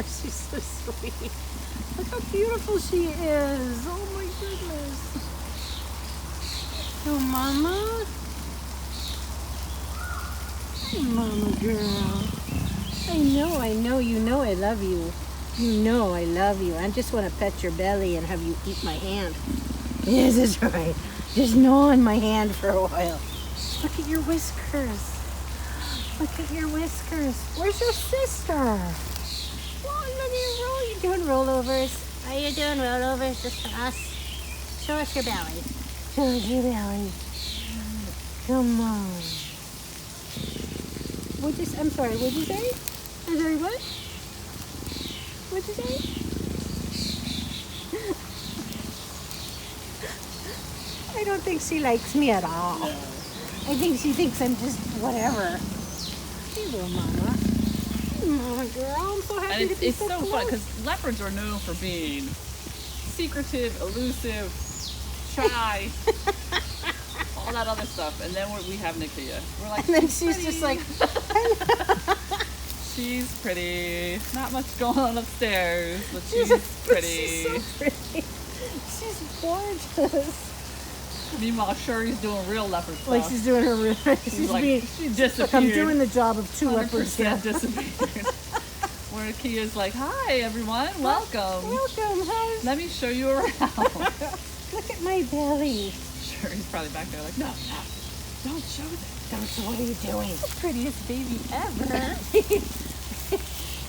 She's so sweet. Look how beautiful she is. Oh my goodness. Oh, Mama. Hey, Mama girl. I know, you know I love you. You know I love you. I just want to pet your belly and have you eat my hand. Yes, that's right. Just gnaw on my hand for a while. Look at your whiskers. Look at your whiskers. Where's your sister? Oh, look at you roll. You doing rollovers? Are you doing rollovers just for us? Show us your belly. Show us your belly. Come on. I'm sorry, what'd you say? I'm sorry, what? What'd you say? I don't think she likes me at all. No. I think she thinks I'm just whatever. Hey, little Mama. Hey, Mama girl. I'm so happy to be so close. Fun because leopards are known for being secretive, elusive, shy, all that other stuff. And then we have Nakia. We're like, and then she's just like, she's pretty. Not much going on upstairs, but she's pretty. She's so pretty. She's gorgeous. Meanwhile, Shuri's doing real leopard stuff. Like she's doing her real. She's like, she disappeared. Look, I'm doing the job of two leopards. Disappeared. Where Nakia's like, hi everyone, welcome. Welcome. Let me show you around. Look at my belly. Shuri's probably back there like, no, don't show them. Don't show. What are you doing? The prettiest baby ever.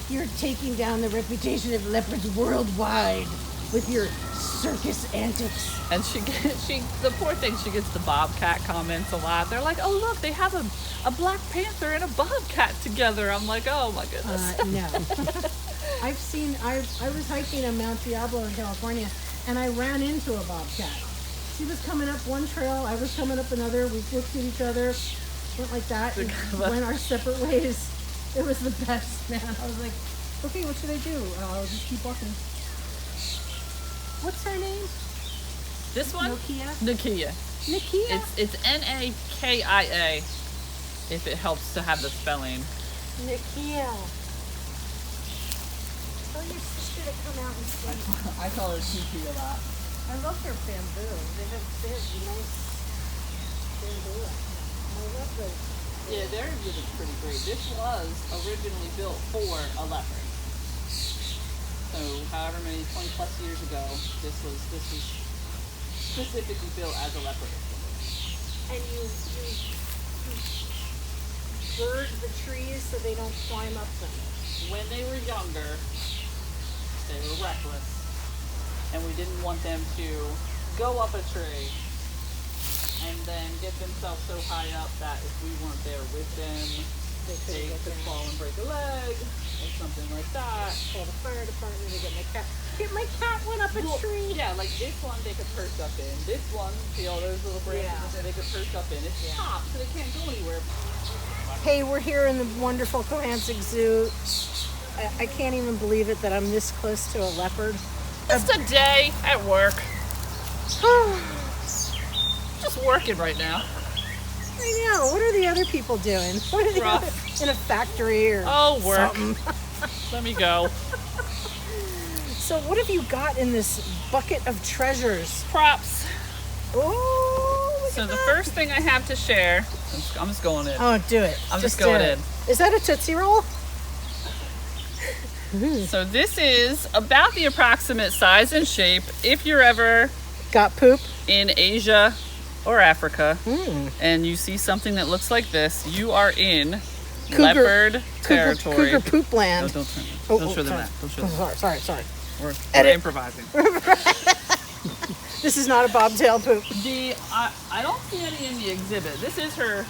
You're taking down the reputation of leopards worldwide with your circus antics. And the poor thing, she gets the bobcat comments a lot. They're like, oh look, they have a black panther and a bobcat together. I'm like, oh my goodness. No. I was hiking on Mount Diablo in California, and I ran into a bobcat. She was coming up one trail, I was coming up another. We looked at each other, went like that, and went our separate ways. It was the best, man. I was like, okay, what should I do? I'll just keep walking. What's her name? This one? Nakia. It's Nakia. If it helps to have the spelling. Nakia. Tell your sister to come out and see. I call her Kiki a lot. I love their bamboo. They have nice bamboo. I love those. Yeah, they're really pretty great. This was originally built for a leopard. So however many 20 plus years ago, this was specifically built as a leopard. And you bird the trees so they don't climb up them. When they were younger, they were reckless, and we didn't want them to go up a tree and then get themselves so high up that if we weren't there with them, they could fall and break a leg or something like that. Call the fire department to get my cat went up a tree. Yeah, like this one they could perch up in. This one, see all those little branches they could perch up in. It's top, so they can't go anywhere. Hey, we're here in the wonderful Cohanzick Zoo. I can't even believe it that I'm this close to a leopard. Just a day at work. Just working right now. I know. What are the other people doing? What are they in a factory or work. something? Let me go. So what have you got in this bucket of treasures? Props. Oh, so the first thing I have to share, I'm just going in. Oh, do it. I'm just going in. Is that a Tootsie Roll? So this is about the approximate size and shape if you're ever got poop in Asia or Africa and you see something that looks like this, you are in leopard territory. Cougar poop land. No, don't show them that. Don't show them that. Sorry. We're improvising. This is not a bobtail poop. I don't see any in the exhibit. This is her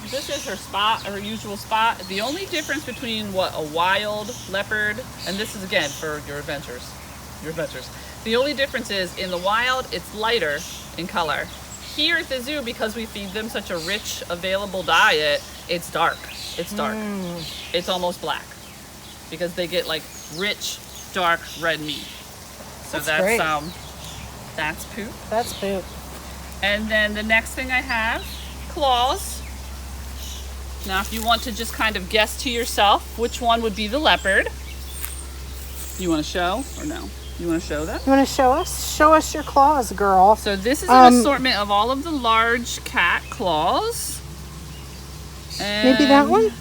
spot, her usual spot. The only difference between a wild leopard, and this is again for your adventures. The only difference is in the wild it's lighter in color. Here at the zoo, because we feed them such a rich available diet, it's dark. It's almost black because they get like rich, dark red meat. So that's great. That's poop. That's poop. And then the next thing I have, claws. Now if you want to just kind of guess to yourself which one would be the leopard. You want to show or no? You want to show them? You want to show us? Show us your claws, girl. So this is an assortment of all of the large cat claws. And maybe that one?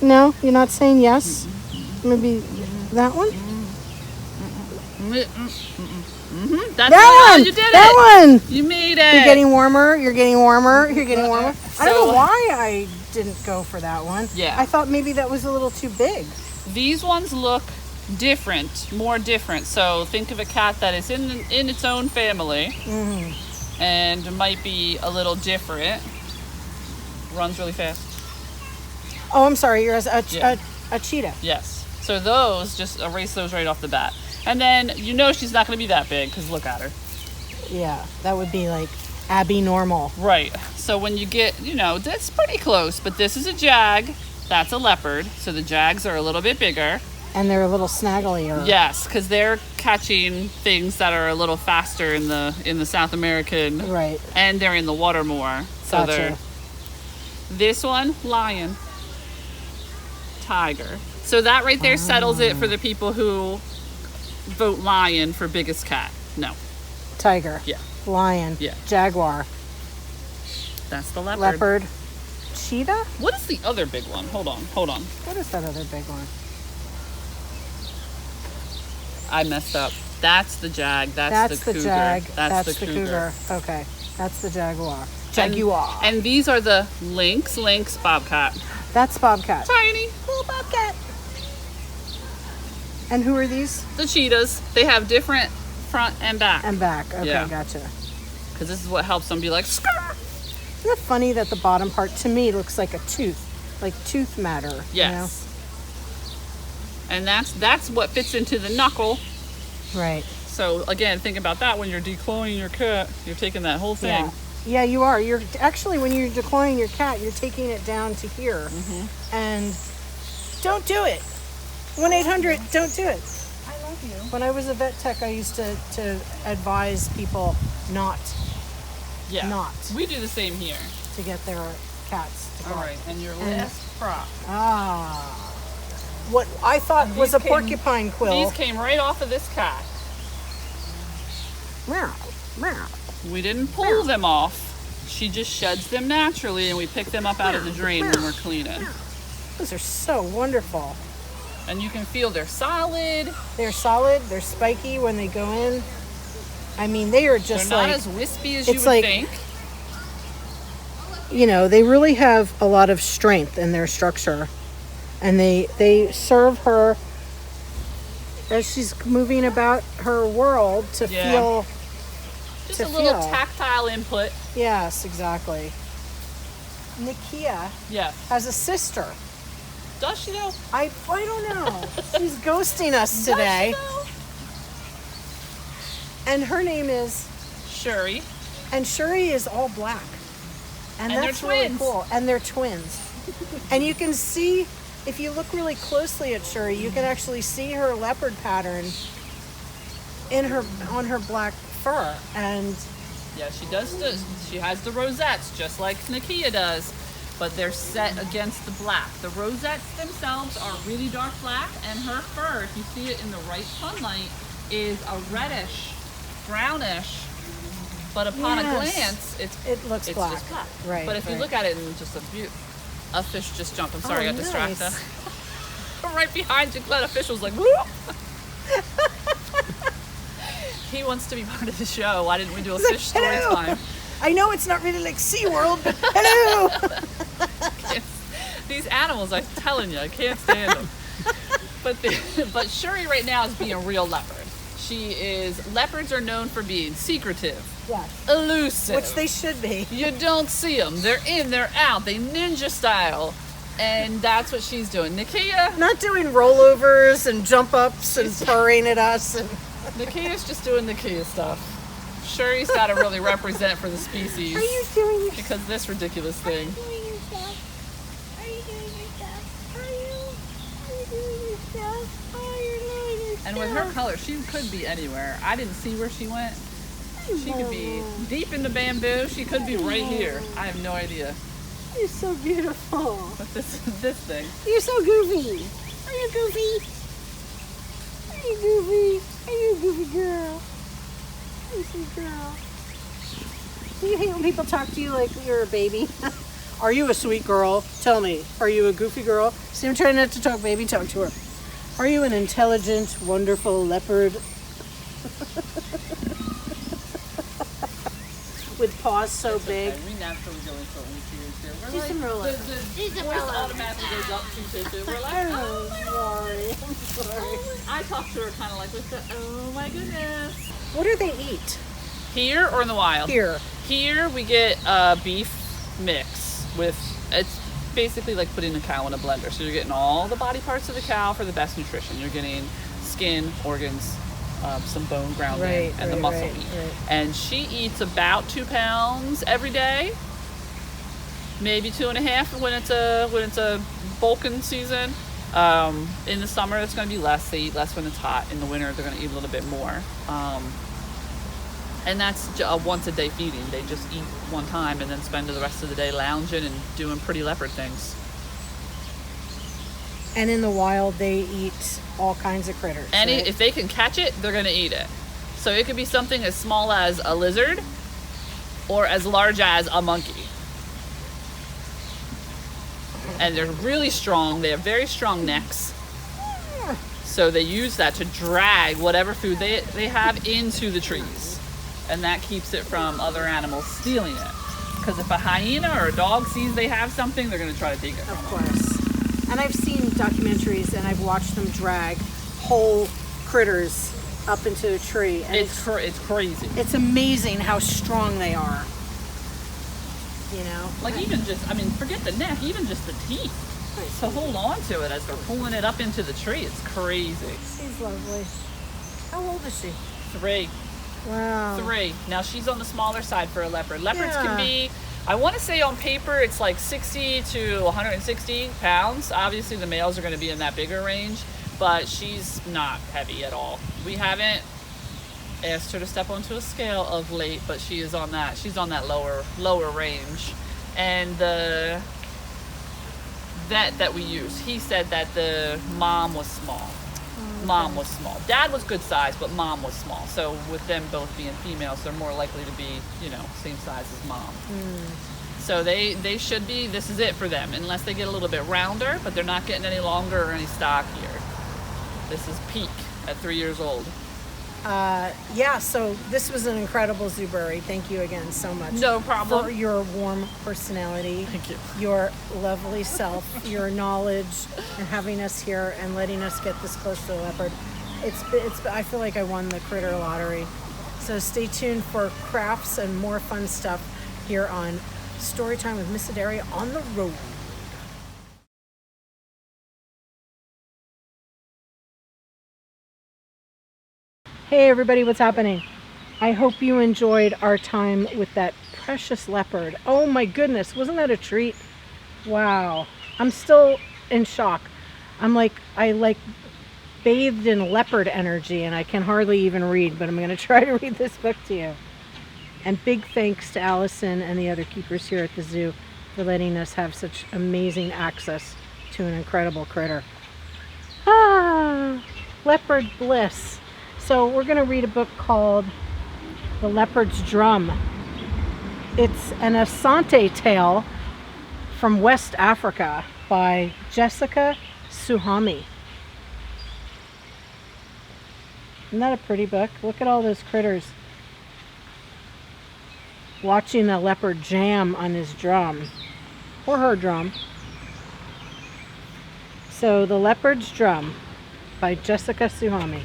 No, you're not saying yes? Maybe that one? That's that one! You did it! That one! You made it! You're getting warmer, you're getting warmer, you're getting warmer. I don't So- know why I didn't go for that one. Yeah. I thought maybe that was a little too big. These ones look different, more different. So think of a cat that is in its own family and might be a little different. Runs really fast. Oh, I'm sorry, you're a cheetah. Yes. So those, just erase those right off the bat. And then you know she's not going to be that big because look at her. Yeah, that would be like Abby normal. Right. So when you get, that's pretty close. But this is a jag. That's a leopard. So the jags are a little bit bigger. And they're a little snagglier. Yes, because they're catching things that are a little faster in the South American. Right. And they're in the water more. So Gotcha. This one, lion. Tiger. So that right there settles it for the people who vote lion for biggest cat. No. Tiger. Yeah. Lion. Yeah. Jaguar. That's the leopard. Leopard. Cheetah? What is the other big one? Hold on. What is that other big one? I messed up. That's the jag. That's the cougar. Jag. That's the cougar. Okay. That's the jaguar. Jaguar. And these are the lynx bobcat. That's bobcat. Tiny. Little bobcat. And who are these? The cheetahs. They have different front and back. And back. Okay, Yeah. gotcha. Because this is what helps them be like, skrr. Isn't it funny that the bottom part to me looks like a tooth? Like tooth matter. Yes. And that's what fits into the knuckle. Right. So again, think about that when you're declawing your cat. You're taking that whole thing. Yeah, you are. You're actually, when you're declawing your cat, you're taking it down to here. And don't do it. 1-800, don't do it. I love you. When I was a vet tech, I used to advise people not Yeah. Not. We do the same here. to get their cats to All bark. right, and your last prop. What I thought was a These came- porcupine quill. These came right off of this cat. Meow, meow. We didn't pull them off. She just sheds them naturally, and we pick them up out of the drain when we're cleaning. Those are so wonderful. And you can feel they're solid. They're solid. They're spiky when they go in. I mean, they are just They're not like, as wispy as you it's would like- think. you know, they really have a lot of strength in their structure. And they serve her as she's moving about her world to feel. Just to a little feel. tactile input. Yes, exactly. Nakia Yeah. has a sister. Does she though? I don't know. She's ghosting us today. Does she though? And her name is, Shuri. and Shuri is all black. And And they're that's really twins. cool. And they're twins. And you can see, if you look really closely at Shuri, you can actually see her leopard pattern on her black fur. And Yeah, she does. She has the rosettes just like Nakia does, but they're set against the black. The rosettes themselves are really dark black, and her fur, if you see it in the right sunlight, is a reddish, brownish. But upon a Yes. glance, it looks it's black. just black. Right. But if you right. look at it in just a fish just jumped. I'm sorry, I got distracted. nice. Right behind you, Glenn. A fish was like, whoop. He wants to be part of the show. Why didn't we do a fish story Hello. time? I know it's not really like SeaWorld, but hello. These animals, I'm telling you, I can't stand them. But Shuri right now is being a real leopard. Leopards are known for being secretive, Yes. elusive. Which they should be. You don't see them. They're in, they're out. They ninja style. And that's what she's doing. Nakia, Not doing rollovers and jump ups and purring at us. And Nakia's just doing Nakia stuff. Shuri's got to really represent for the species are you doing your because of this ridiculous thing. doing your stuff? Are you doing your stuff? Are you doing your stuff? Oh, you're doing your stuff. And with her color, she could be anywhere. I didn't see where she went. She could be deep in the bamboo. She could be right here. I have no idea. You're so beautiful. But this thing. You're so goofy. Are you goofy? Hey, Goofy. Hey, you Goofy girl. Hey, sweet girl. Do you hate when people talk to you like you're a baby? Are you a sweet girl? Tell me. Are you a goofy girl? See, I'm trying not to talk baby. Talk to her. Are you an intelligent, wonderful leopard? With paws so big. We naturally go into what we choose. We're Do like, some roll-up. the voice automatically goes up to we're like, oh my sorry. I'm sorry. I talk to her kind of like with the, oh my goodness. What do they eat? Here or in the wild? Here. Here we get beef mix with, it's basically like putting a cow in a blender. So you're getting all the body parts of the cow for the best nutrition. You're getting skin, organs, some bone ground in, and the muscle meat. Right. And she eats about 2 pounds every day, maybe 2.5 when it's a bulking season. In the summer it's going to be less. They eat less when it's hot. In the winter they're going to eat a little bit more. And that's a once a day feeding. They just eat one time and then spend the rest of the day lounging and doing pretty leopard things. And in the wild, they eat all kinds of critters. And right? if they can catch it, they're going to eat it. So it could be something as small as a lizard or as large as a monkey. And they're really strong. They have very strong necks. So they use that to drag whatever food they have into the trees. And that keeps it from other animals stealing it. Because if a hyena or a dog sees they have something, they're going to try to take it from them. Of course. And I've seen documentaries and I've watched them drag whole critters up into a tree. And It's crazy. It's amazing how strong they are. You know? Like even just, I mean, forget the neck, even just the teeth. To hold on to it as they're pulling it up into the tree. It's crazy. She's lovely. How old is she? 3. Wow. 3. Now she's on the smaller side for a leopard. Leopards can be, I want to say on paper, it's like 60 to 160 pounds. Obviously the males are going to be in that bigger range, but she's not heavy at all. We haven't asked her to step onto a scale of late, but she is on that. She's on that lower range. And the vet that we use, he said that the mom was small. Mom was small. Dad was good size, but mom was small. So with them both being females, they're more likely to be, same size as mom. So they should be, this is it for them, unless they get a little bit rounder, but they're not getting any longer or any stockier. This is peak at 3 years old. So this was an incredible Zoobrary. Thank you again so much. No problem. For your warm personality. Thank you. Your lovely self, your knowledge, and having us here and letting us get this close to the leopard. I feel like I won the critter lottery. So stay tuned for crafts and more fun stuff here on Storytime with Miss Adaria on the road. Hey everybody, what's happening? I hope you enjoyed our time with that precious leopard. Oh my goodness, wasn't that a treat? Wow, I'm still in shock. I bathed in leopard energy and I can hardly even read, but I'm going to try to read this book to you. And big thanks to Alison and the other keepers here at the zoo for letting us have such amazing access to an incredible critter. Leopard bliss. So we're going to read a book called The Leopard's Drum. It's an Asante tale from West Africa by Jessica Suhami. Isn't that a pretty book? Look at all those critters. Watching a leopard jam on his drum. Or her drum. So The Leopard's Drum by Jessica Suhami.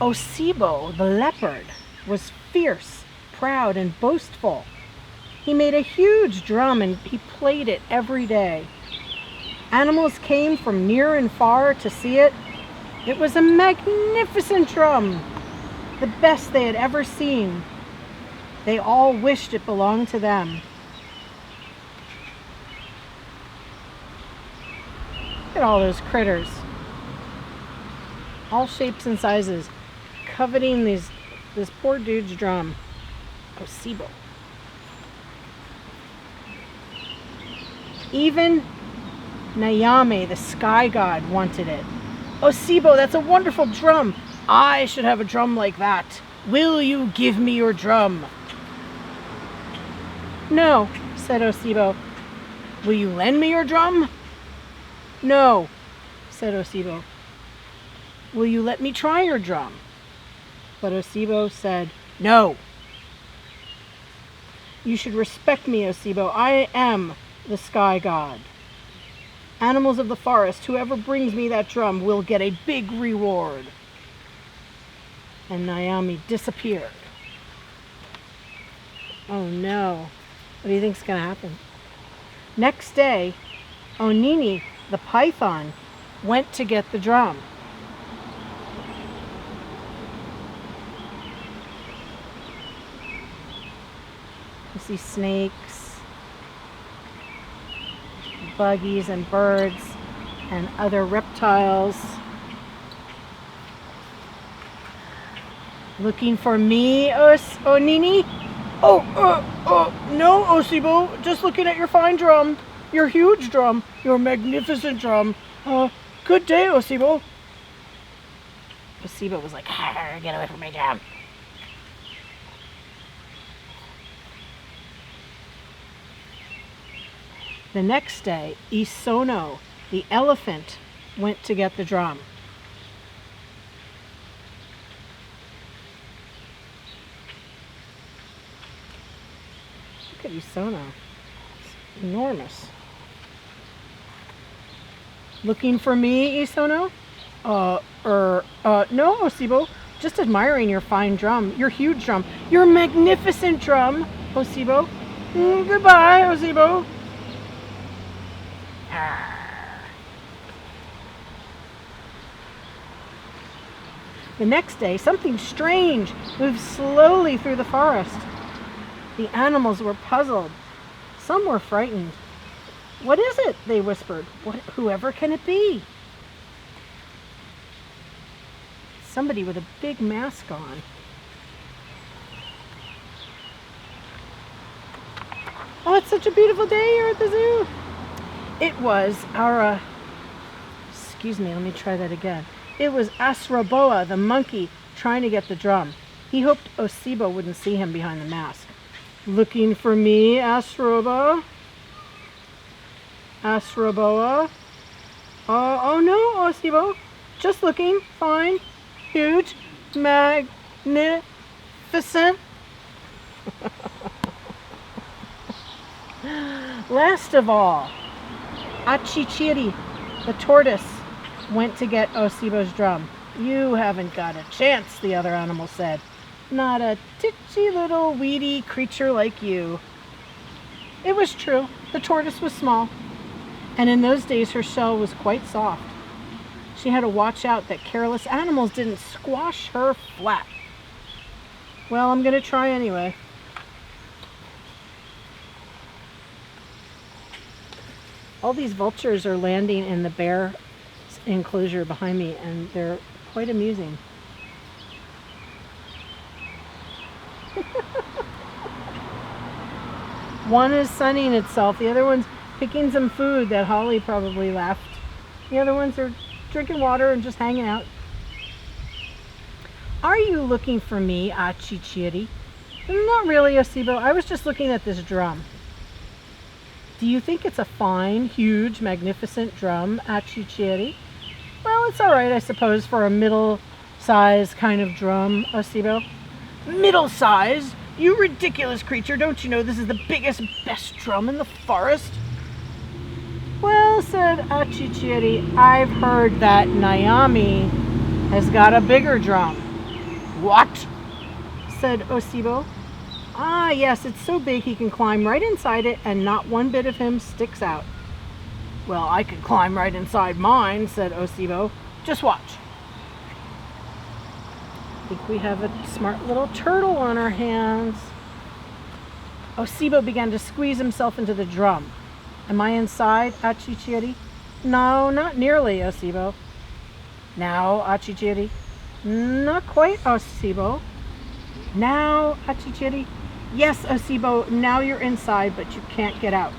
Osibo, the leopard, was fierce, proud, and boastful. He made a huge drum and he played it every day. Animals came from near and far to see it. It was a magnificent drum, the best they had ever seen. They all wished it belonged to them. Look at all those critters. All shapes and sizes. Coveting this poor dude's drum. Osibo. Even Nayame, the sky god, wanted it. Osibo, that's a wonderful drum. I should have a drum like that. Will you give me your drum? No, said Osibo. Will you lend me your drum? No, said Osibo. Will you let me try your drum? But Osibo said, no. You should respect me, Osibo. I am the sky god. Animals of the forest, whoever brings me that drum will get a big reward. And Nayame disappeared. Oh no. What do you think's going to happen? Next day, Onini, the python, went to get the drum. You see snakes, buggies and birds and other reptiles. Looking for me, Onini? No, Osibo. Just looking at your fine drum. Your huge drum. Your magnificent drum. Good day, Osibo. Osibo was like, get away from my drum. The next day, Isono, the elephant, went to get the drum. Look at Isono. It's enormous. Looking for me, Isono? No, Osibo. Just admiring your fine drum, your huge drum, your magnificent drum, Osibo. Goodbye, Osibo. The next day, something strange moved slowly through the forest. The animals were puzzled. Some were frightened. What is it? They whispered. Whoever can it be? Somebody with a big mask on. Oh, it's such a beautiful day here at the zoo. It was excuse me, let me try that again. It was Asroboa, the monkey, trying to get the drum. He hoped Osibo wouldn't see him behind the mask. Looking for me, Asroboa? Asroboa? Oh no, Osibo. Just looking. Fine. Huge. Magnificent. Last of all, Achichiri, the tortoise, went to get Osibo's drum. You haven't got a chance, the other animal said. Not a titchy little weedy creature like you. It was true. The tortoise was small, and in those days her shell was quite soft. She had to watch out that careless animals didn't squash her flat. Well, I'm going to try anyway. All these vultures are landing in the bear enclosure behind me, and they're quite amusing. One is sunning itself. The other one's picking some food that Holly probably left. The other ones are drinking water and just hanging out. Are you looking for me, Achichiri? Not really, Osibo. I was just looking at this drum. Do you think it's a fine, huge, magnificent drum, Achichiri? Well, it's all right, I suppose, for a middle-sized kind of drum, Osibo. Middle-sized? You ridiculous creature, don't you know this is the biggest, best drum in the forest? Well, said Achichiri, I've heard that Nayame has got a bigger drum. What? Said Osibo. Ah, yes, it's so big he can climb right inside it and not one bit of him sticks out. Well, I could climb right inside mine, said Osibo. Just watch. I think we have a smart little turtle on our hands. Osibo began to squeeze himself into the drum. Am I inside, Achichiri? No, not nearly, Osibo. Now, Achichiri? Not quite, Osibo. Now, Achichiri? Yes, Osibo, now you're inside, but you can't get out.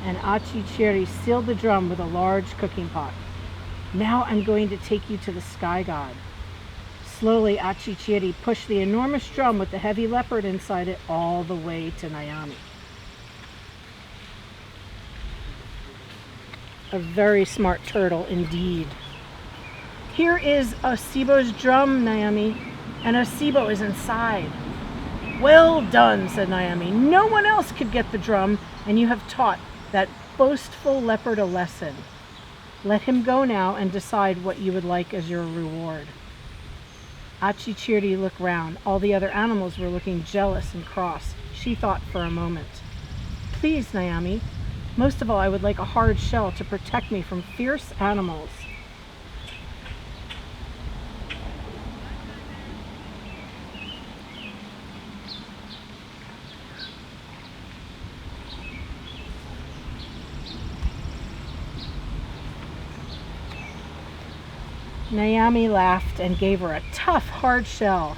and Achichiri sealed the drum with a large cooking pot. Now I'm going to take you to the sky god. Slowly, Achichiri pushed the enormous drum with the heavy leopard inside it all the way to Naomi. A very smart turtle indeed. Here is Osibo's drum, Naomi, and Osibo is inside. Well done, said Naomi. No one else could get the drum, and you have taught that boastful leopard a lesson. Let him go now and decide what you would like as your reward. Achichiri looked round. All the other animals were looking jealous and cross. She thought for a moment. Please, Naomi, most of all I would like a hard shell to protect me from fierce animals. Naomi laughed and gave her a tough, hard shell,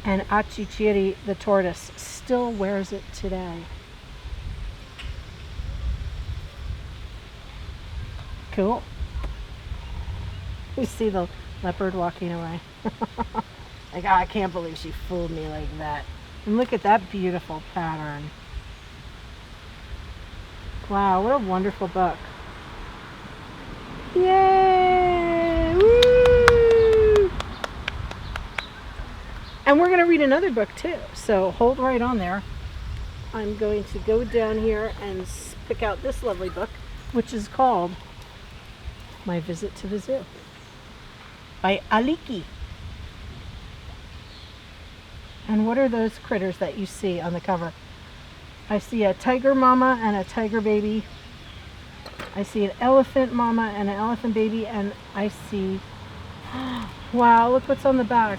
and Achichiri, the tortoise, still wears it today. Cool. You see the leopard walking away. Like, I can't believe she fooled me like that. And look at that beautiful pattern. Wow, what a wonderful book. Yay! Woo! And we're going to read another book too, so hold right on there. I'm going to go down here and pick out this lovely book, which is called My Visit to the Zoo by Aliki. And what are those critters that you see on the cover? I see a tiger mama and a tiger baby. I see an elephant mama and an elephant baby, and I see, wow, look what's on the back.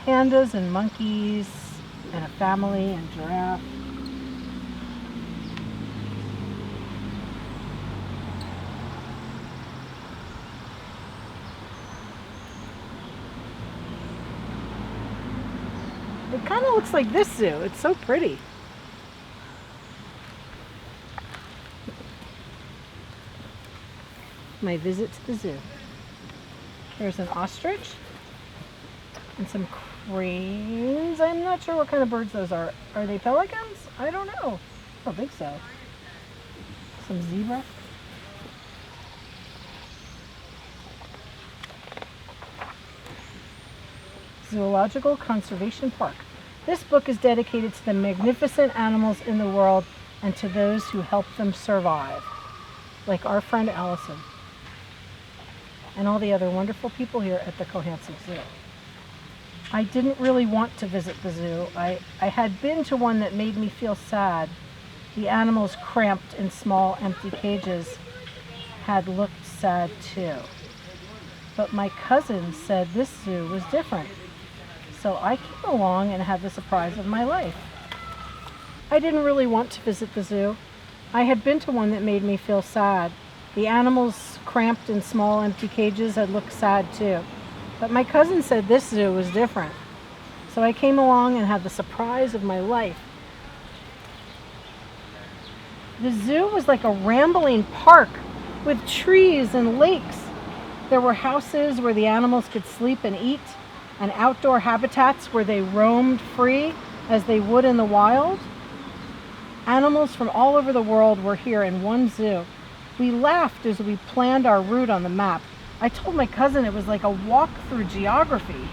Pandas and monkeys and a family and giraffe. It kind of looks like this zoo. It's so pretty. My visit to the zoo. There's an ostrich and some cranes. I'm not sure what kind of birds those are. Are they pelicans? I don't know. I don't think so. Some zebra. Zoological Conservation Park. This book is dedicated to the magnificent animals in the world and to those who help them survive, like our friend Alison and all the other wonderful people here at the Cohanzick Zoo. I didn't really want to visit the zoo. I had been to one that made me feel sad. The animals cramped in small empty cages had looked sad too. But my cousin said this zoo was different. So I came along and had the surprise of my life. I didn't really want to visit the zoo. I had been to one that made me feel sad. The animals cramped in small empty cages had looked sad too. But my cousin said this zoo was different. So I came along and had the surprise of my life. The zoo was like a rambling park with trees and lakes. There were houses where the animals could sleep and eat, and outdoor habitats where they roamed free as they would in the wild. Animals from all over the world were here in one zoo. We laughed as we planned our route on the map. I told my cousin it was like a walk through geography.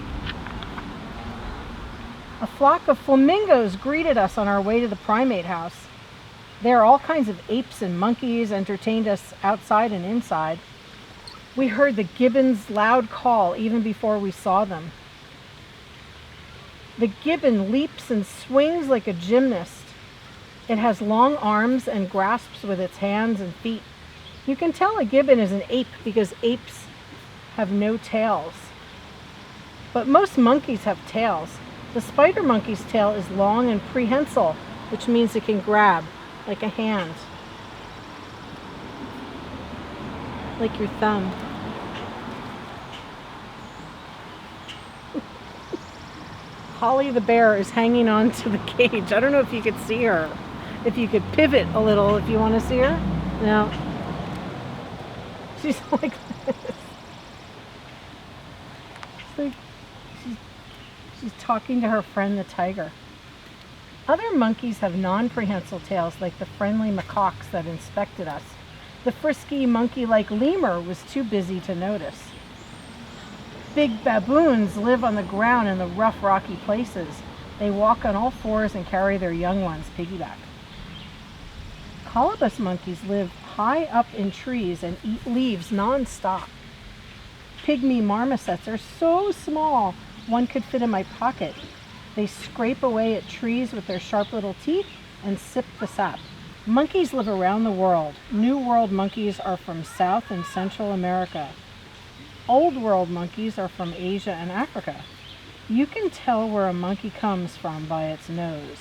A flock of flamingos greeted us on our way to the primate house. There, all kinds of apes and monkeys entertained us outside and inside. We heard the gibbon's loud call even before we saw them. The gibbon leaps and swings like a gymnast. It has long arms and grasps with its hands and feet. You can tell a gibbon is an ape because apes have no tails. But most monkeys have tails. The spider monkey's tail is long and prehensile, which means it can grab like a hand, like your thumb. Holly the bear is hanging on to the cage. I don't know if you could see her. If you could pivot a little if you want to see her. No. She's like this. It's like she's talking to her friend the tiger. Other monkeys have non-prehensile tails like the friendly macaques that inspected us. The frisky monkey-like lemur was too busy to notice. Big baboons live on the ground in the rough, rocky places. They walk on all fours and carry their young ones piggyback. Colobus monkeys live high up in trees and eat leaves non-stop. Pygmy marmosets are so small, one could fit in my pocket. They scrape away at trees with their sharp little teeth and sip the sap. Monkeys live around the world. New World monkeys are from South and Central America. Old World monkeys are from Asia and Africa. You can tell where a monkey comes from by its nose.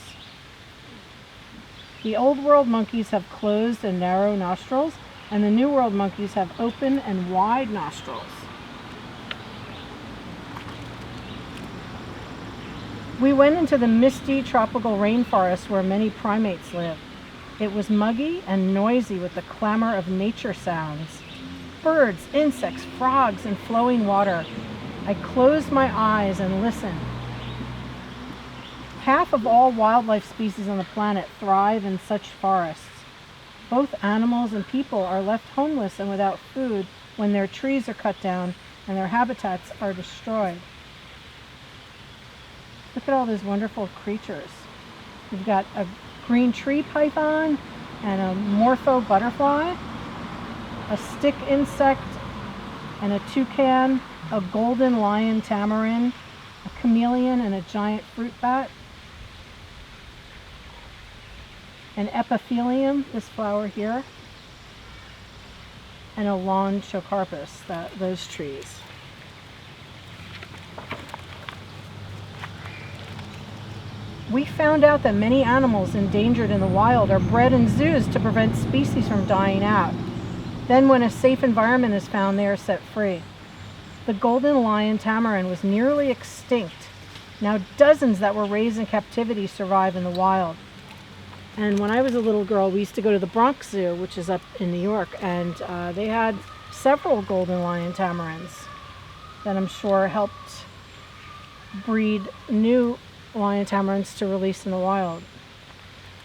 The Old World monkeys have closed and narrow nostrils, and the New World monkeys have open and wide nostrils. We went into the misty tropical rainforest where many primates live. It was muggy and noisy with the clamor of nature sounds. Birds, insects, frogs, and flowing water. I closed my eyes and listened. Half of all wildlife species on the planet thrive in such forests. Both animals and people are left homeless and without food when their trees are cut down and their habitats are destroyed. Look at all those wonderful creatures. We've got a green tree python and a morpho butterfly, a stick insect and a toucan, a golden lion tamarin, a chameleon and a giant fruit bat, an epithelium, this flower here, and a lawn chocarpus, those trees. We found out that many animals endangered in the wild are bred in zoos to prevent species from dying out. Then when a safe environment is found, they are set free. The golden lion tamarin was nearly extinct. Now dozens that were raised in captivity survive in the wild. And when I was a little girl, we used to go to the Bronx Zoo, which is up in New York, and they had several golden lion tamarins that I'm sure helped breed new lion tamarins to release in the wild.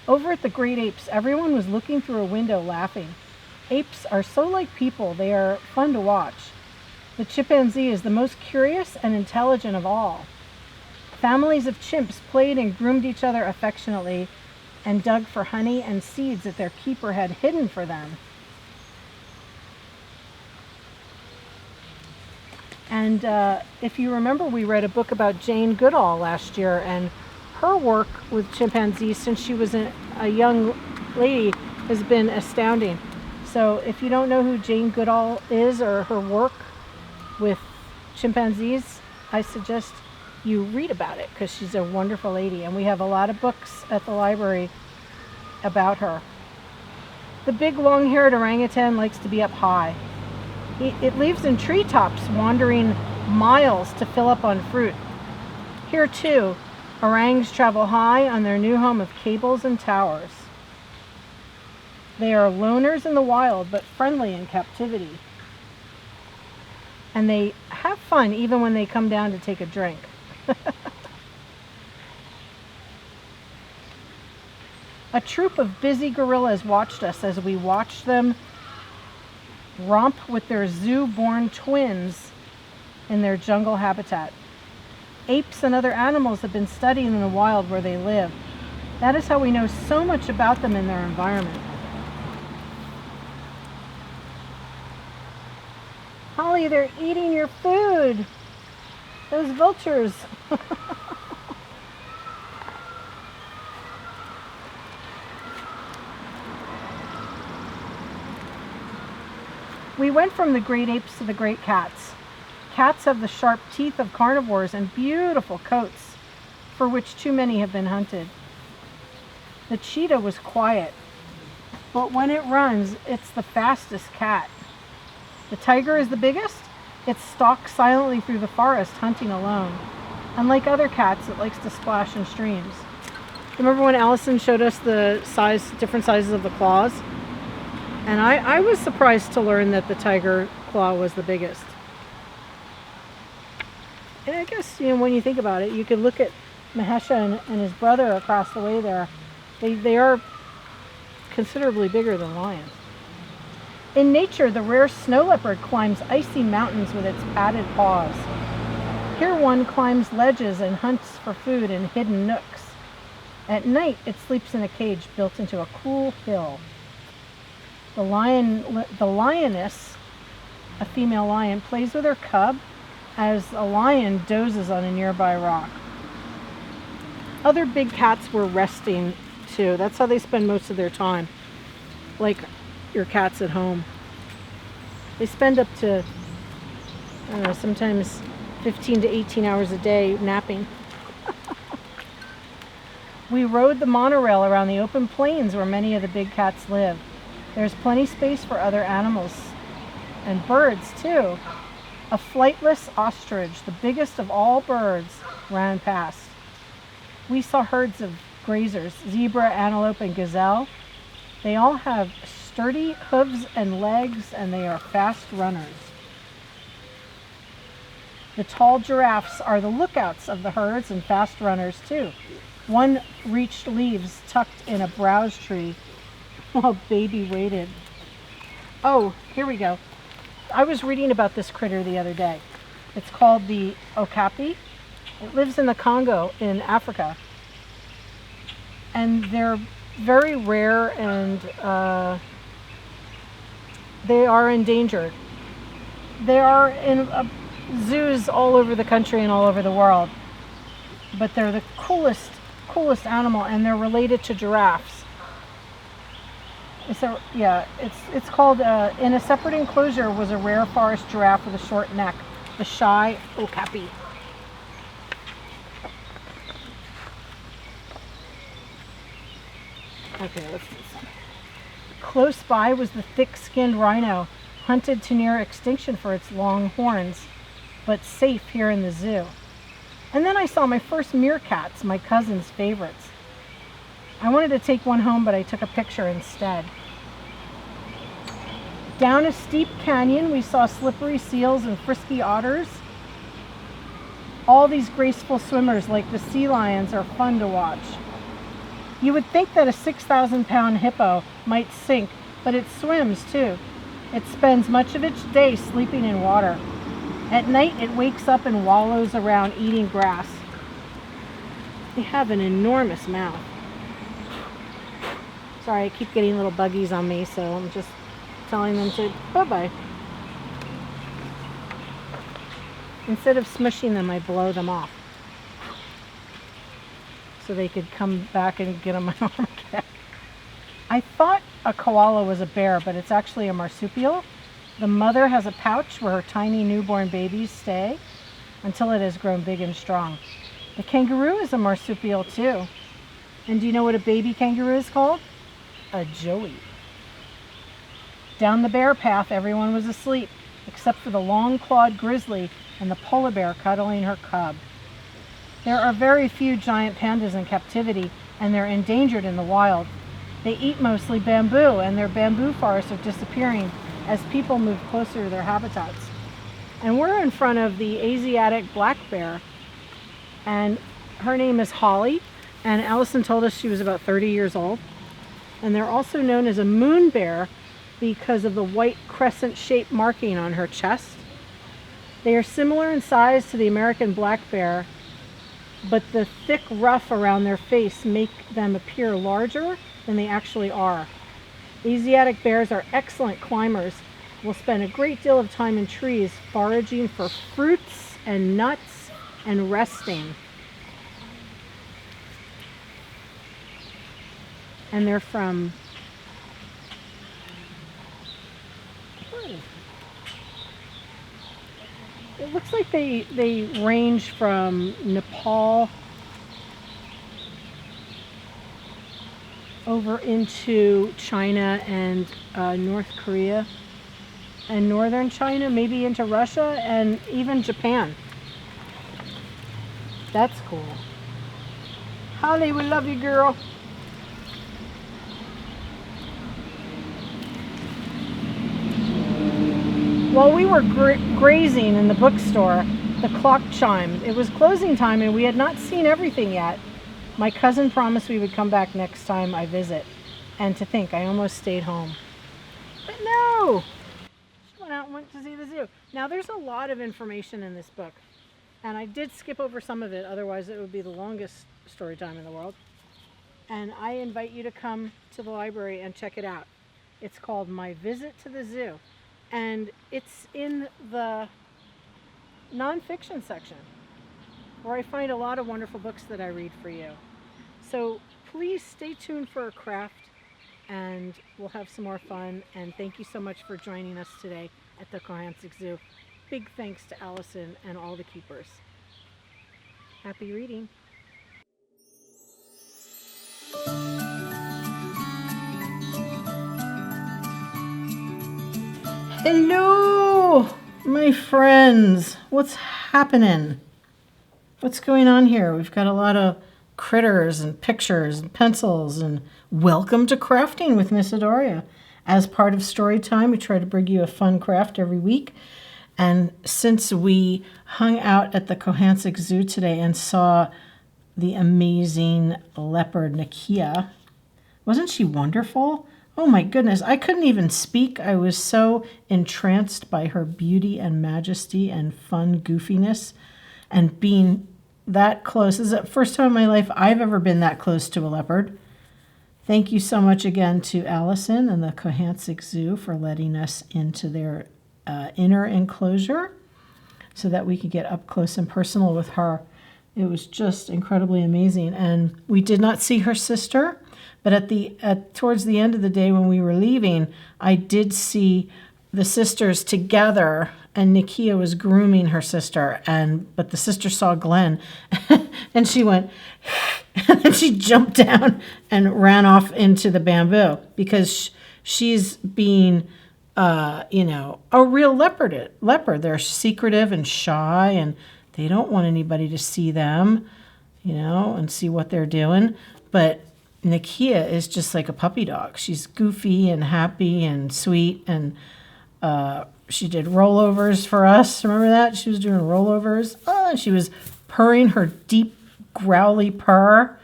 Over at the great apes, everyone was looking through a window laughing. Apes are so like people, they are fun to watch. The chimpanzee is the most curious and intelligent of all. Families of chimps played and groomed each other affectionately and dug for honey and seeds that their keeper had hidden for them. And if you remember, we read a book about Jane Goodall last year, and her work with chimpanzees since she was a young lady has been astounding. So if you don't know who Jane Goodall is or her work with chimpanzees, I suggest you read about it because she's a wonderful lady, and we have a lot of books at the library about her. The big long-haired orangutan likes to be up high. It lives in treetops, wandering miles to fill up on fruit. Here too, orangs travel high on their new home of cables and towers. They are loners in the wild, but friendly in captivity. And they have fun even when they come down to take a drink. A troop of busy gorillas watched us as we watched them romp with their zoo-born twins in their jungle habitat. Apes and other animals have been studied in the wild where they live. That is how we know so much about them in their environment. Holly, they're eating your food. Those vultures. We went from the great apes to the great cats. Cats have the sharp teeth of carnivores and beautiful coats, for which too many have been hunted. The cheetah was quiet, but when it runs, it's the fastest cat. The tiger is the biggest. It stalks silently through the forest, hunting alone. Unlike other cats, it likes to splash in streams. Remember when Alison showed us the different sizes of the claws? And I was surprised to learn that the tiger claw was the biggest. And I guess, when you think about it, you could look at Mahesha and his brother across the way there. They are considerably bigger than lions. In nature, the rare snow leopard climbs icy mountains with its padded paws. Here one climbs ledges and hunts for food in hidden nooks. At night, it sleeps in a cage built into a cool hill. The lioness, a female lion, plays with her cub as a lion dozes on a nearby rock. Other big cats were resting too. That's how they spend most of their time, like your cats at home. They spend up to, I don't know, sometimes 15 to 18 hours a day napping. We rode the monorail around the open plains where many of the big cats live. There's plenty space for other animals and birds too. A flightless ostrich, the biggest of all birds, ran past. We saw herds of grazers, zebra, antelope, and gazelle. They all have sturdy hooves and legs, and they are fast runners. The tall giraffes are the lookouts of the herds and fast runners too. One reached leaves tucked in a browse tree while baby waited. Oh, here we go. I was reading about this critter the other day. It's called the okapi. It lives in the Congo in Africa. And they're very rare, and they are endangered. They are in zoos all over the country and all over the world. But they're the coolest animal, and they're related to giraffes. It's called, in a separate enclosure was a rare forest giraffe with a short neck, the shy okapi. Okay, let's do some. Close by was the thick-skinned rhino, hunted to near extinction for its long horns, but safe here in the zoo. And then I saw my first meerkats, my cousin's favorites. I wanted to take one home, but I took a picture instead. Down a steep canyon, we saw slippery seals and frisky otters. All these graceful swimmers, like the sea lions, are fun to watch. You would think that a 6,000-pound hippo might sink, but it swims too. It spends much of its day sleeping in water. At night, it wakes up and wallows around eating grass. They have an enormous mouth. Sorry, I keep getting little buggies on me, so I'm just telling them to bye-bye. Instead of smushing them, I blow them off, so they could come back and get on my arm again. I thought a koala was a bear, but it's actually a marsupial. The mother has a pouch where her tiny newborn babies stay until it has grown big and strong. The kangaroo is a marsupial too. And do you know what a baby kangaroo is called? A joey. Down the bear path, everyone was asleep, except for the long-clawed grizzly and the polar bear cuddling her cub. There are very few giant pandas in captivity, and they're endangered in the wild. They eat mostly bamboo, and their bamboo forests are disappearing as people move closer to their habitats. And we're in front of the Asiatic black bear, and her name is Holly, and Alison told us she was about 30 years old. And they're also known as a moon bear because of the white crescent-shaped marking on her chest. They are similar in size to the American black bear, but the thick ruff around their face make them appear larger than they actually are. Asiatic bears are excellent climbers, will spend a great deal of time in trees foraging for fruits and nuts and resting. And they're from, it looks like they range from Nepal over into China and North Korea and northern China, maybe into Russia and even Japan. That's cool. Holly, we love you, girl. While we were grazing in the bookstore, the clock chimed. It was closing time and we had not seen everything yet. My cousin promised we would come back next time I visit. And to think, I almost stayed home. But no! She went out and went to see the zoo. Now there's a lot of information in this book. And I did skip over some of it, otherwise it would be the longest story time in the world. And I invite you to come to the library and check it out. It's called My Visit to the Zoo. And it's in the nonfiction section where I find a lot of wonderful books that I read for you. So please stay tuned for a craft and we'll have some more fun. And thank you so much for joining us today at the Cohanzick Zoo. Big thanks to Alison and all the keepers. Happy reading. Hello, my friends. What's happening? What's going on here? We've got a lot of critters and pictures and pencils, and welcome to Crafting with Miss Adaria. As part of story time, we try to bring you a fun craft every week. And since we hung out at the Cohanzick Zoo today and saw the amazing leopard Nakia, wasn't she wonderful? Oh my goodness, I couldn't even speak. I was so entranced by her beauty and majesty and fun goofiness, and being that close. This is the first time in my life I've ever been that close to a leopard. Thank you so much again to Alison and the Cohanzick Zoo for letting us into their inner enclosure so that we could get up close and personal with her. It was just incredibly amazing. And we did not see her sister, but towards the end of the day when we were leaving, I did see the sisters together, and Nakia was grooming her sister, but the sister saw Glenn and she went and then she jumped down and ran off into the bamboo because she's being a real leopard. They're secretive and shy, and they don't want anybody to see them, and see what they're doing. But Nakia is just like a puppy dog. She's goofy and happy and sweet, and she did rollovers for us. Remember that? She was doing rollovers. And she was purring her deep, growly purr.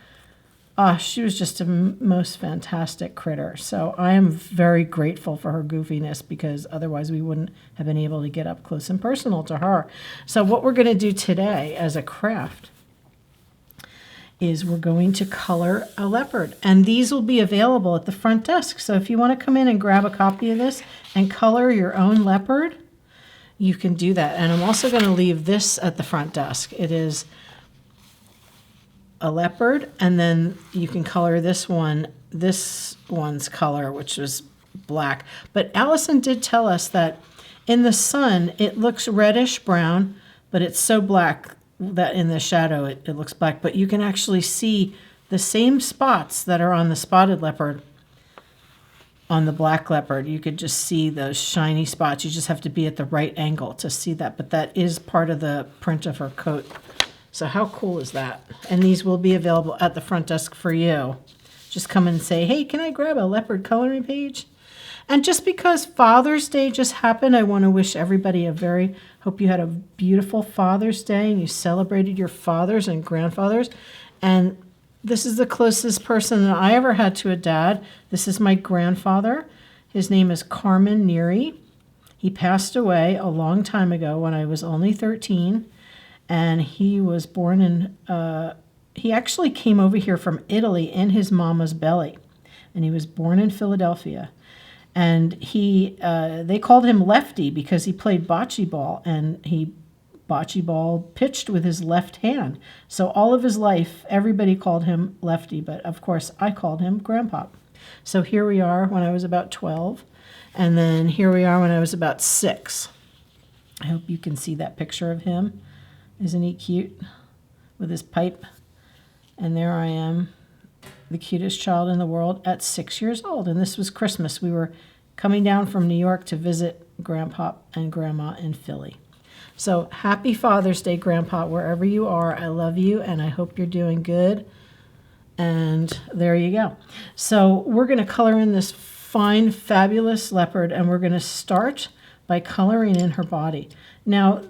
She was just a most fantastic critter. So I am very grateful for her goofiness, because otherwise we wouldn't have been able to get up close and personal to her. So what we're going to do today as a craft is we're going to color a leopard. And these will be available at the front desk. So if you want to come in and grab a copy of this and color your own leopard, you can do that. And I'm also going to leave this at the front desk. It is a leopard, and then you can color this one's color, which was black. But Alison did tell us that in the sun it looks reddish brown, but it's so black that in the shadow it looks black. But you can actually see the same spots that are on the spotted leopard on the black leopard. You could just see those shiny spots. You just have to be at the right angle to see that. But that is part of the print of her coat. So how cool is that? And these will be available at the front desk for you. Just come and say, hey, can I grab a leopard coloring page? And just because Father's Day just happened, I want to wish everybody hope you had a beautiful Father's Day and you celebrated your fathers and grandfathers. And this is the closest person that I ever had to a dad. This is my grandfather. His name is Carmen Neary. He passed away a long time ago when I was only 13. And he was born he actually came over here from Italy in his mama's belly. And he was born in Philadelphia. And they called him Lefty because he played bocce ball, and he bocce ball pitched with his left hand. So all of his life, everybody called him Lefty, but of course I called him Grandpa. So here we are when I was about 12, and then here we are when I was about 6. I hope you can see that picture of him. Isn't he cute with his pipe? And there I am, the cutest child in the world at 6 years old. And this was Christmas. We were coming down from New York to visit Grandpa and Grandma in Philly. So happy Father's Day, Grandpa, wherever you are. I love you, and I hope you're doing good. And there you go. So we're going to color in this fine, fabulous leopard, and we're going to start by coloring in her body. Now,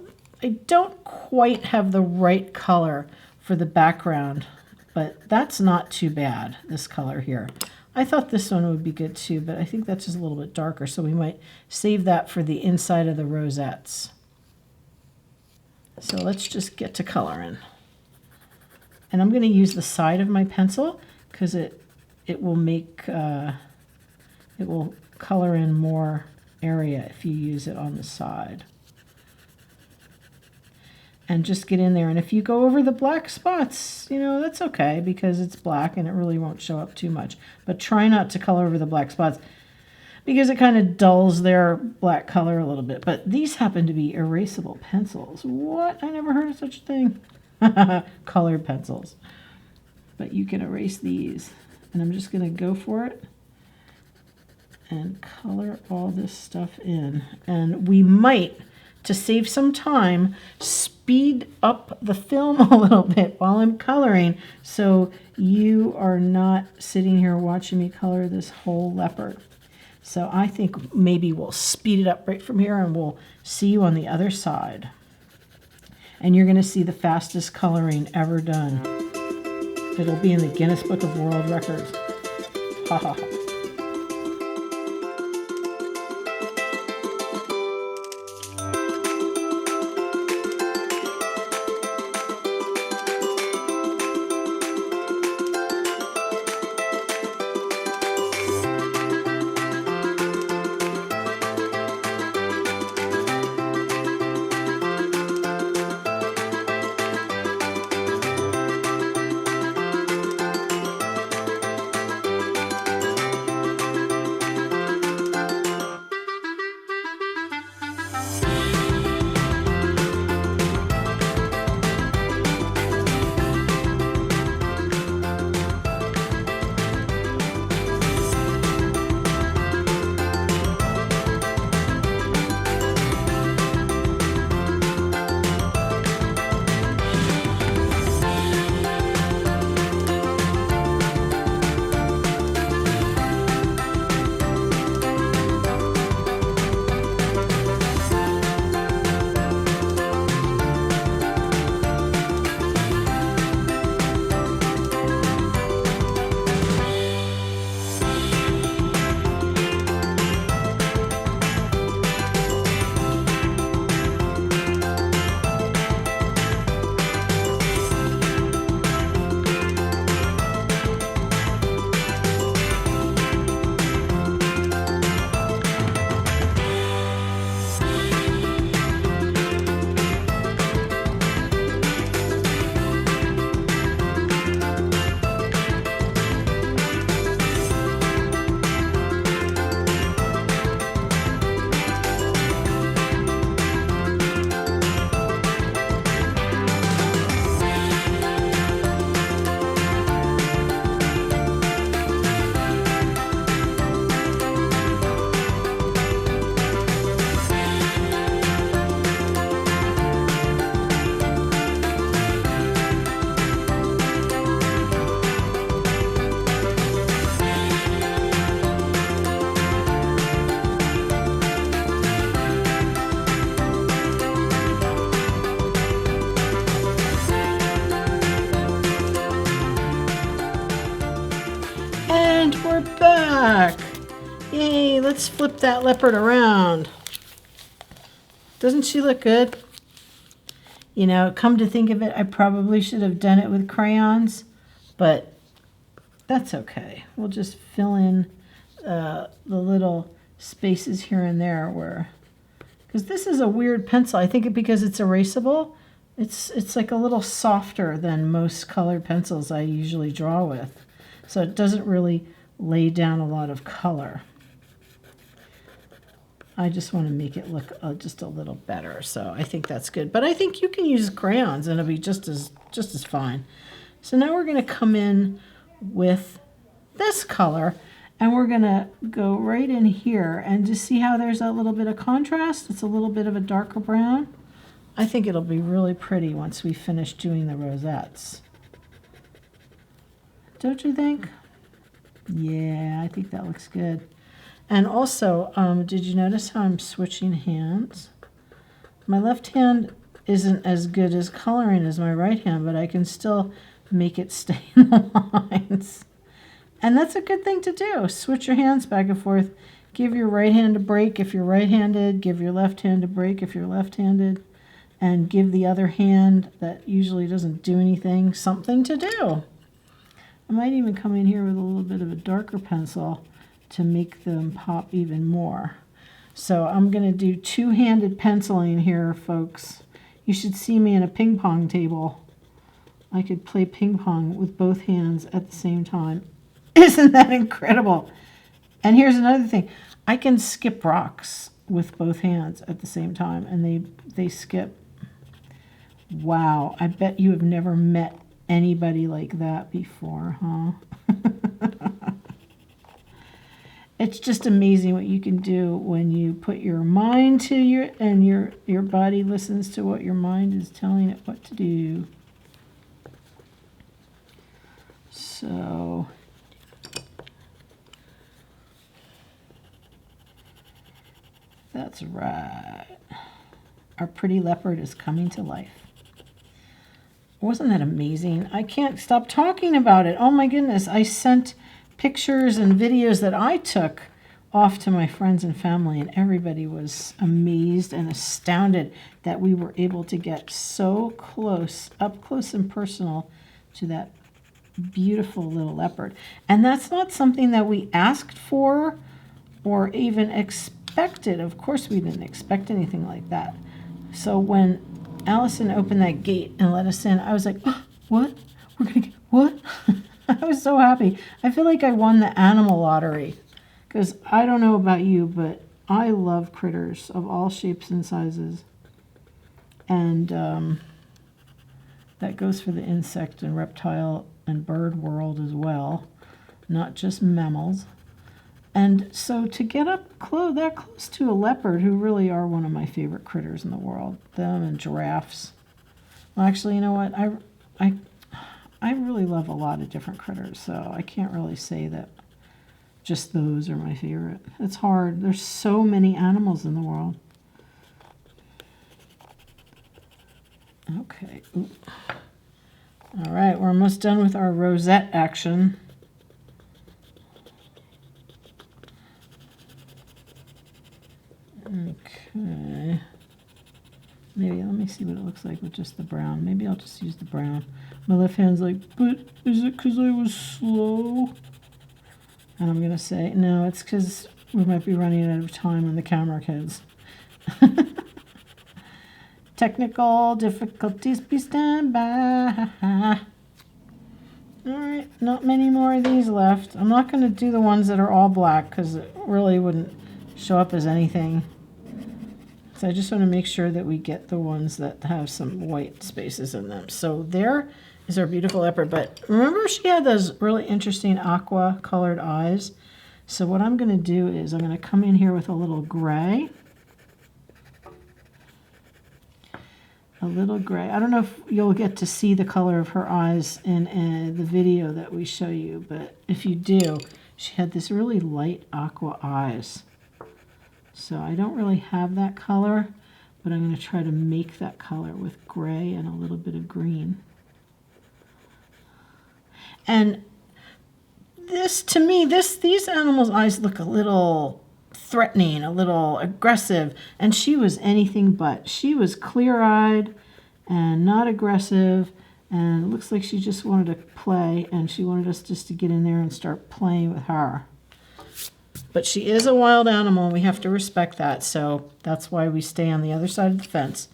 I don't quite have the right color for the background, but that's not too bad, this color here. I thought this one would be good too, but I think that's just a little bit darker, so we might save that for the inside of the rosettes. So let's just get to coloring. And I'm going to use the side of my pencil because it will make it will color in more area if you use it on the side. And just get in there. And if you go over the black spots, you know, that's okay because it's black and it really won't show up too much. But try not to color over the black spots because it kind of dulls their black color a little bit. But these happen to be erasable pencils. What? I never heard of such a thing. Colored pencils. But you can erase these. And I'm just going to go for it and color all this stuff in. And we might, to save some time, speed up the film a little bit while I'm coloring so you are not sitting here watching me color this whole leopard. So I think maybe we'll speed it up right from here and we'll see you on the other side. And you're going to see the fastest coloring ever done. It'll be in the Guinness Book of World Records. Ha ha ha. Back. Yay, let's flip that leopard around. Doesn't she look good? You know, come to think of it, I probably should have done it with crayons, but that's okay. We'll just fill in the little spaces here and there where, because this is a weird pencil. I think because it's erasable, it's like a little softer than most colored pencils I usually draw with. So it doesn't really lay down a lot of color. I just want to make it look just a little better, so I think that's good. But I think you can use crayons and it'll be just as fine. So now we're going to come in with this color and we're going to go right in here and just see how there's a little bit of contrast. It's a little bit of a darker brown. I think it'll be really pretty once we finish doing the rosettes. Don't you think? Yeah, I think that looks good. And also, did you notice how I'm switching hands? My left hand isn't as good as coloring as my right hand, but I can still make it stay in the lines. And that's a good thing to do. Switch your hands back and forth. Give your right hand a break if you're right-handed. Give your left hand a break if you're left-handed. And give the other hand that usually doesn't do anything something to do. I might even come in here with a little bit of a darker pencil to make them pop even more. So I'm going to do two-handed penciling here, folks. You should see me in a ping pong table. I could play ping pong with both hands at the same time. Isn't that incredible? And here's another thing. I can skip rocks with both hands at the same time, and they skip. Wow, I bet you have never met anybody like that before, huh? It's just amazing what you can do when you put your mind to your body listens to what your mind is telling it what to do. So that's right. Our pretty leopard is coming to life. Wasn't that amazing? I can't stop talking about it. Oh my goodness. I sent pictures and videos that I took off to my friends and family, and everybody was amazed and astounded that we were able to get so close, up close and personal to that beautiful little leopard. And that's not something that we asked for or even expected. Of course we didn't expect anything like that. So when Alison opened that gate and let us in, I was like, oh, what? We're gonna get what? I was so happy. I feel like I won the animal lottery, because I don't know about you, but I love critters of all shapes and sizes. And that goes for the insect and reptile and bird world as well, not just mammals. And so to get up that close to a leopard, who really are one of my favorite critters in the world, them and giraffes. Well, actually, you know what? I really love a lot of different critters, so I can't really say that just those are my favorite. It's hard. There's so many animals in the world. Okay. Ooh. All right, we're almost done with our rosette action. Okay. Maybe, let me see what it looks like with just the brown. Maybe I'll just use the brown. My left hand's like, but is it because I was slow? And I'm going to say, no, it's because we might be running out of time on the camera, kids. Technical difficulties, please stand by. All right, not many more of these left. I'm not going to do the ones that are all black because it really wouldn't show up as anything. So I just want to make sure that we get the ones that have some white spaces in them. So there is our beautiful leopard. But remember, she had those really interesting aqua colored eyes. So what I'm going to do is I'm going to come in here with a little gray. A little gray. I don't know if you'll get to see the color of her eyes in the video that we show you, but if you do, she had this really light aqua eyes. So I don't really have that color, but I'm going to try to make that color with gray and a little bit of green. And this, to me, these animals' eyes look a little threatening, a little aggressive, and she was anything but. She was clear-eyed and not aggressive, and it looks like she just wanted to play, and she wanted us just to get in there and start playing with her. But she is a wild animal, and we have to respect that, so that's why we stay on the other side of the fence.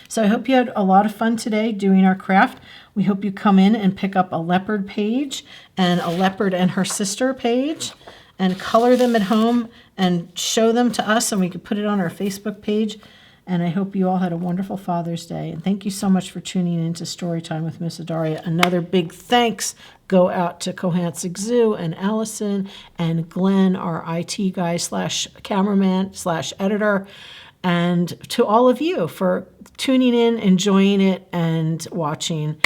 So I hope you had a lot of fun today doing our craft. We hope you come in and pick up a leopard page and a leopard and her sister page and color them at home and show them to us, and we could put it on our Facebook page. And I hope you all had a wonderful Father's Day. And thank you so much for tuning in to Storytime with Miss Adaria. Another big thanks go out to Cohanzick Zoo and Alison and Glenn, our IT guy / cameraman / editor. And to all of you for tuning in, enjoying it, and watching.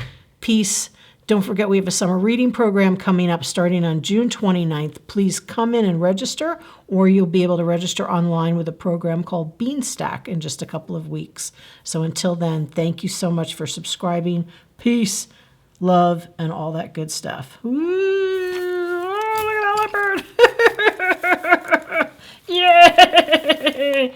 Peace. Don't forget we have a summer reading program coming up starting on June 29th. Please come in and register, or you'll be able to register online with a program called Beanstack in just a couple of weeks. So until then, thank you so much for subscribing. Peace, love, and all that good stuff. Ooh, oh, look at that leopard. Yay!